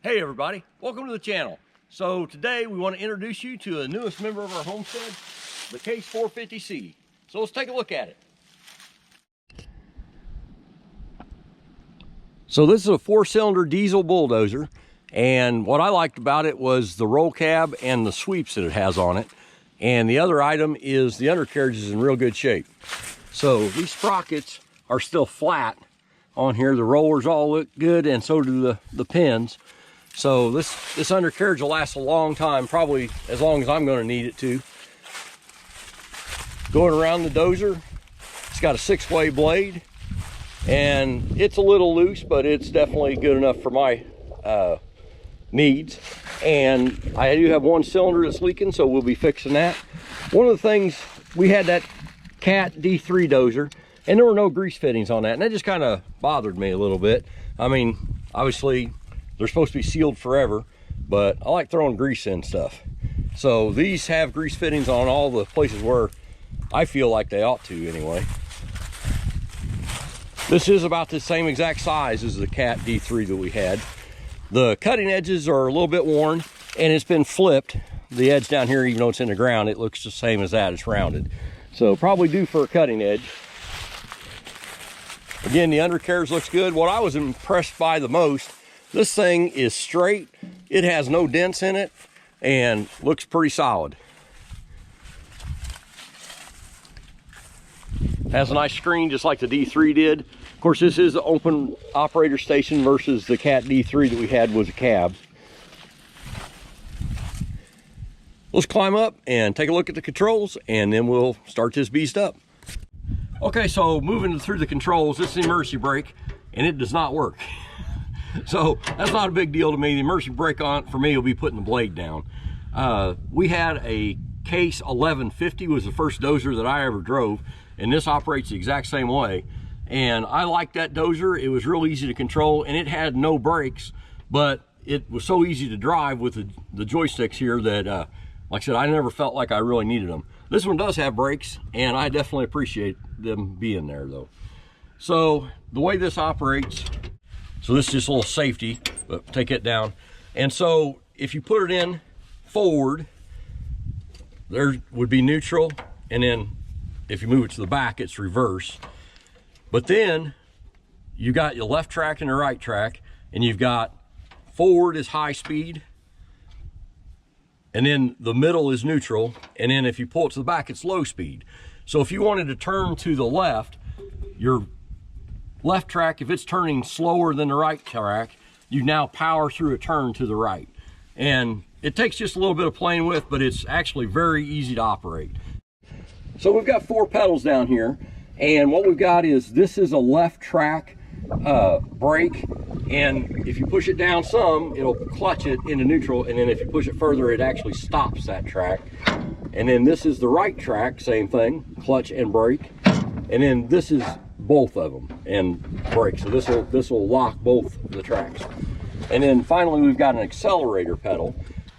Hey everybody, welcome to the channel. So today we want to introduce you to the newest member of our homestead, the Case 450C. So let's take a look at it. So this is a 4-cylinder diesel bulldozer, and what I liked about it was the roll cab and the sweeps that it has on it. And the other item is the undercarriage is in real good shape. So these sprockets are still flat on here. The rollers all look good, and so do the pins. So this undercarriage will last a long time, probably as long as I'm going to need it to. Going around the dozer, it's got a 6-way blade, and it's a little loose, but it's definitely good enough for my needs. And I do have one cylinder that's leaking, so we'll be fixing that. One of the things, we had that Cat D3 dozer, and there were no grease fittings on that, and that just kind of bothered me a little bit. I mean, obviously they're supposed to be sealed forever, but I like throwing grease in stuff. So these have grease fittings on all the places where I feel like they ought to anyway. This is about the same exact size as the Cat D3 that we had. The cutting edges are a little bit worn, and it's been flipped. The edge down here, even though it's in the ground, it looks the same as that, it's rounded. So probably due for a cutting edge. Again, the undercarriage looks good. What I was impressed by the most, this thing is straight, it has no dents in it, and looks pretty solid. Has a nice screen just like the D3 did. Of course, this is the open operator station versus the Cat D3 that we had was a cab. Let's climb up and take a look at the controls, and then we'll start this beast up. Okay, so moving through the controls, this is the emergency brake, and it does not work. So that's not a big deal to me. The emergency brake on for me will be putting the blade down. We had a Case 1150 was the first dozer that I ever drove, and this operates the exact same way. And I liked that dozer. It was real easy to control, and it had no brakes, but it was so easy to drive with the joysticks here that, like I said, I never felt like I really needed them. This one does have brakes, and I definitely appreciate them being there though. So the way this operates, so this is just a little safety, but take it down. And so if you put it in forward, there would be neutral, and then if you move it to the back, it's reverse. But then you got your left track and the right track, and you've got forward is high speed, and then the middle is neutral, and then if you pull it to the back, it's low speed. So if you wanted to turn to the left, your left track, if it's turning slower than the right track, you now power through a turn to the right. And it takes just a little bit of playing with, but it's actually very easy to operate. So we've got 4 pedals down here, and what we've got is, this is a left track brake, and if you push it down some, it'll clutch it into neutral, and then if you push it further, it actually stops that track. And then this is the right track, same thing, clutch and brake. And then this is both of them and brake. So this will lock both the tracks. And then finally, we've got an accelerator pedal.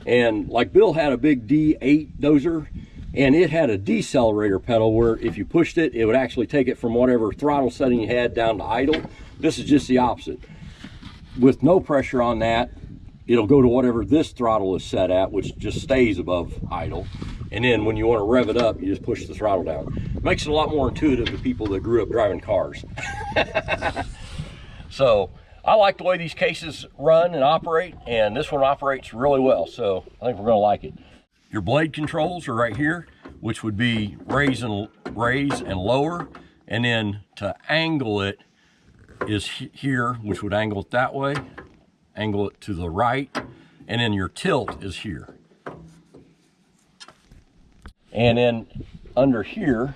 And like Bill had a big D8 dozer, and it had a decelerator pedal where if you pushed it, it would actually take it from whatever throttle setting you had down to idle. This is just the opposite. With no pressure on that, it'll go to whatever this throttle is set at, which just stays above idle. And then when you want to rev it up, you just push the throttle down. It makes it a lot more intuitive to people that grew up driving cars. So I like the way these cases run and operate, and this one operates really well. So I think we're going to like it. Your blade controls are right here, which would be raise and lower. And then to angle it is here, which would angle it that way, angle it to the right, and then your tilt is here. And then under here,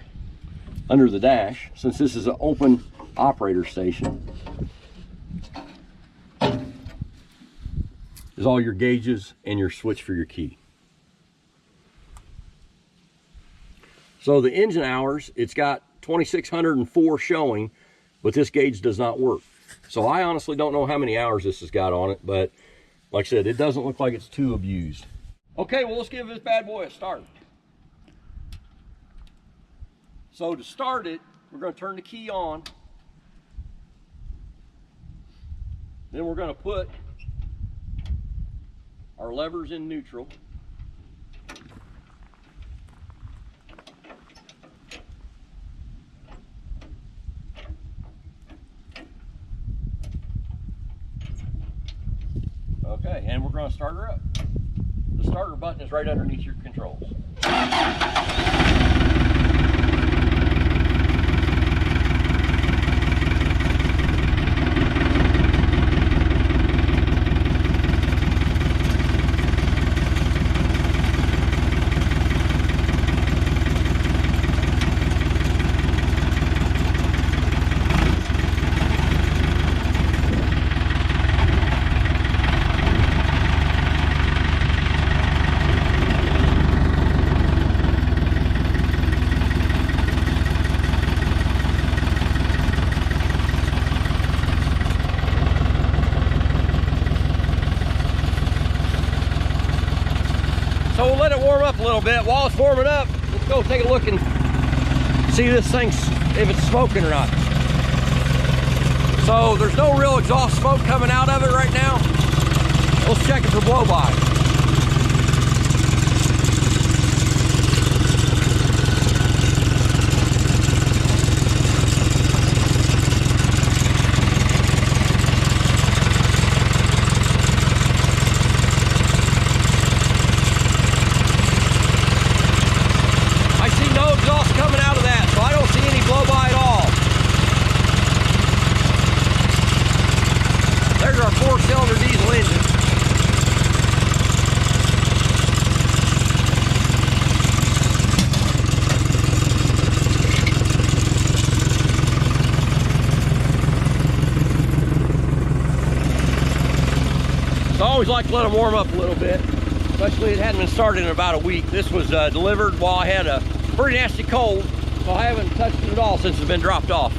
under the dash, since this is an open operator station, is all your gauges and your switch for your key. So the engine hours, it's got 2,604 showing, but this gauge does not work. So I honestly don't know how many hours this has got on it, but like I said, it doesn't look like it's too abused. Okay, well, let's give this bad boy a start. So to start it, we're going to turn the key on. Then we're going to put Our lever's in neutral. Okay, and we're going to start her up. The starter button is right underneath your controls. So we'll let it warm up a little bit. While it's warming up, let's go take a look and see this thing, if it's smoking or not. So there's no real exhaust smoke coming out of it right now. Let's check it for blow-by. Coming out of that, so I don't see any blow-by at all. There's our 4-cylinder diesel engine. So I always like to let them warm up a little bit, especially it hadn't been started in about a week. This was delivered while I had a pretty nasty cold, so I haven't touched it at all since it's been dropped off.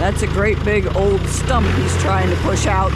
That's a great big old stump he's trying to push out.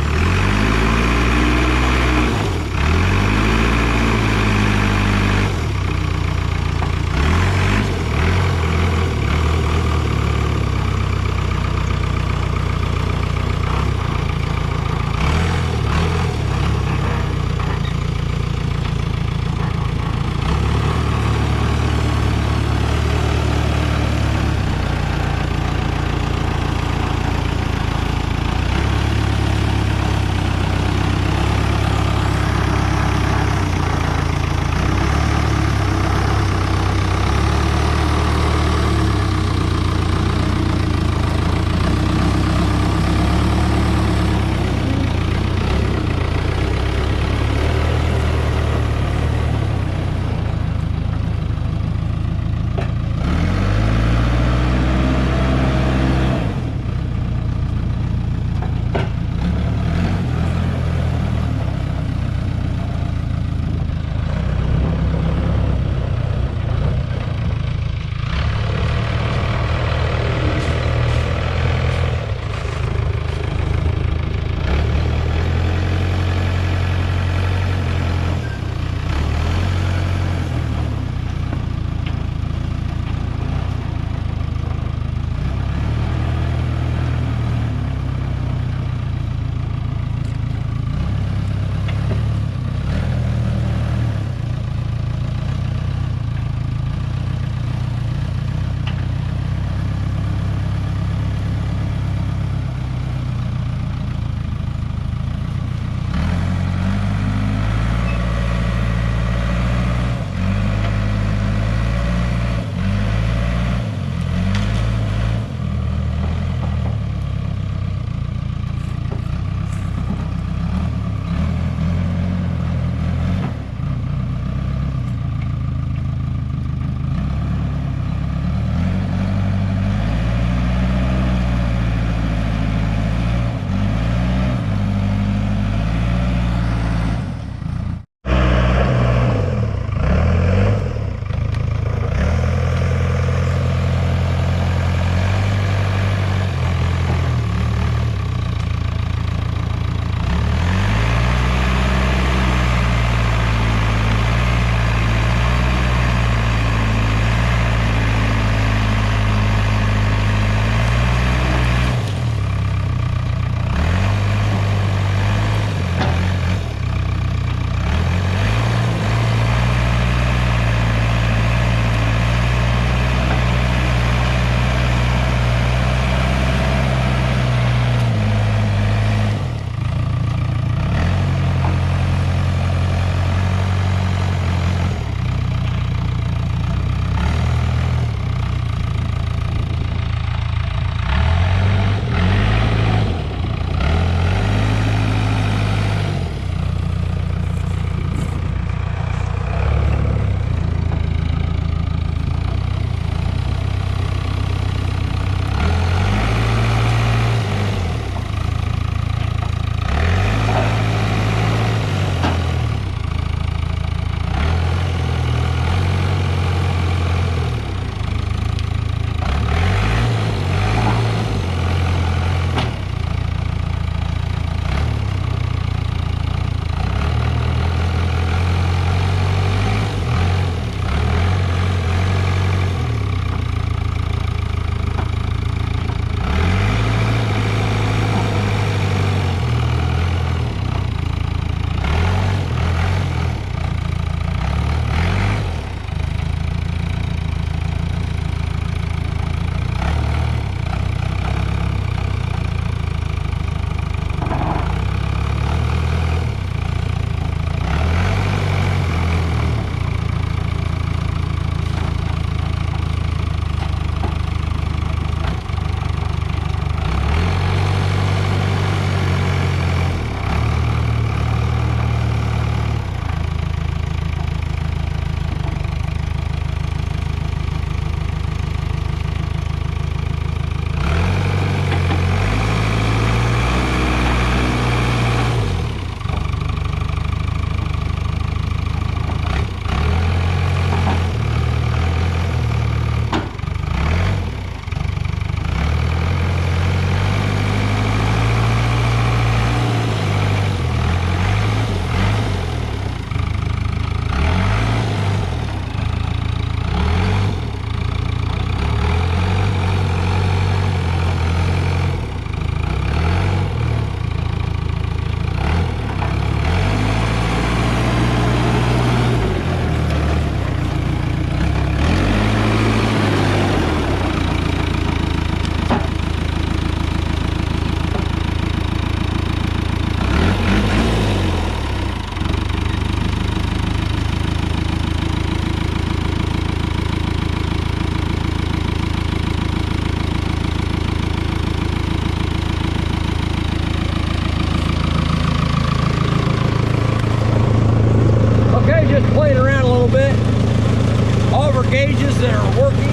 gauges that are working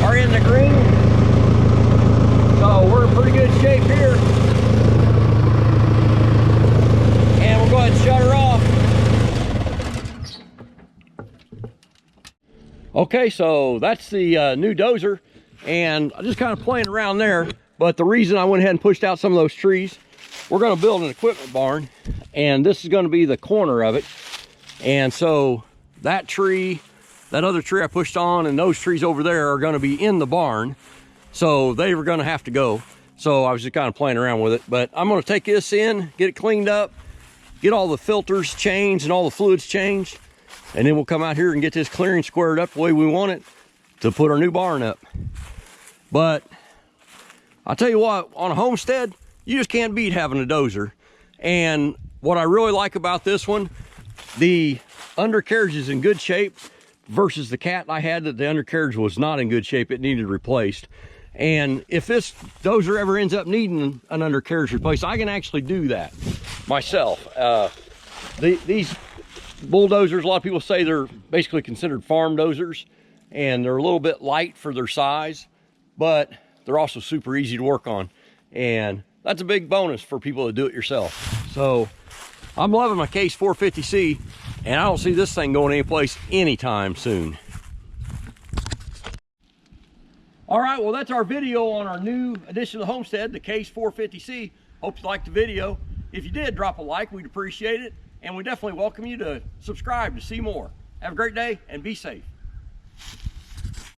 are in the green. So we're in pretty good shape here. And we'll go ahead and shut her off. Okay, so that's the new dozer, and I'm just kind of playing around there. But the reason I went ahead and pushed out some of those trees, we're going to build an equipment barn, and this is going to be the corner of it. And so that tree, that other tree I pushed on, and those trees over there are going to be in the barn. So they were going to have to go. So I was just kind of playing around with it. But I'm going to take this in, get it cleaned up, get all the filters changed and all the fluids changed. And then we'll come out here and get this clearing squared up the way we want it to put our new barn up. But I'll tell you what, on a homestead, you just can't beat having a dozer. And what I really like about this one, the undercarriage is in good shape versus the cat I had that the undercarriage was not in good shape. It needed replaced. And if this dozer ever ends up needing an undercarriage replaced, I can actually do that myself. These bulldozers, a lot of people say they're basically considered farm dozers, and they're a little bit light for their size, but they're also super easy to work on. And that's a big bonus for people that do it yourself. So I'm loving my Case 450C, and I don't see this thing going anyplace anytime soon. All right, well, that's our video on our new addition to the homestead, the Case 450C. Hope you liked the video. If you did, drop a like, we'd appreciate it. And we definitely welcome you to subscribe to see more. Have a great day and be safe.